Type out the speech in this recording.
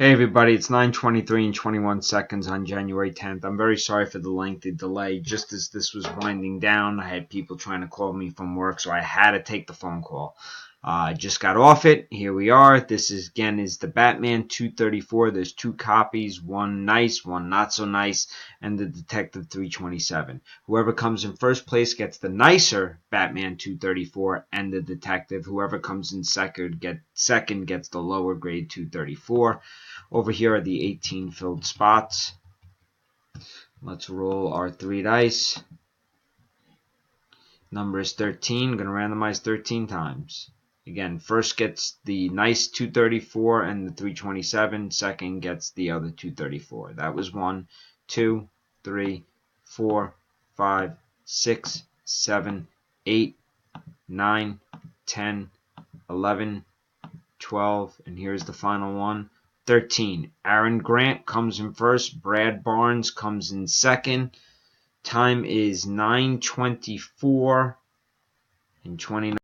Hey everybody, it's 9:23 and 21 seconds on January 10th. I'm very sorry for the lengthy delay. Just as this was winding down, I had people trying to call me from work, so I had to take the phone call. I just got off it. Here we are. This is the Batman 234. There's two copies, one nice, one not so nice, and the Detective 327. Whoever comes in first place gets the nicer Batman 234 and the Detective. Whoever comes in second gets the lower grade 234. Over here are the 18 filled spots. Let's roll our 3 dice. Number is 13. Going to randomize 13 times. Again, first gets the nice 234 and the 327. Second gets the other 234. That was 1, 2, 3, 4, 5, 6, 7, 8, 9, 10, 11, 12, and here's the final one. 13. Aaron Grant comes in first. Brad Barnes comes in second. Time is 9:24 and 29.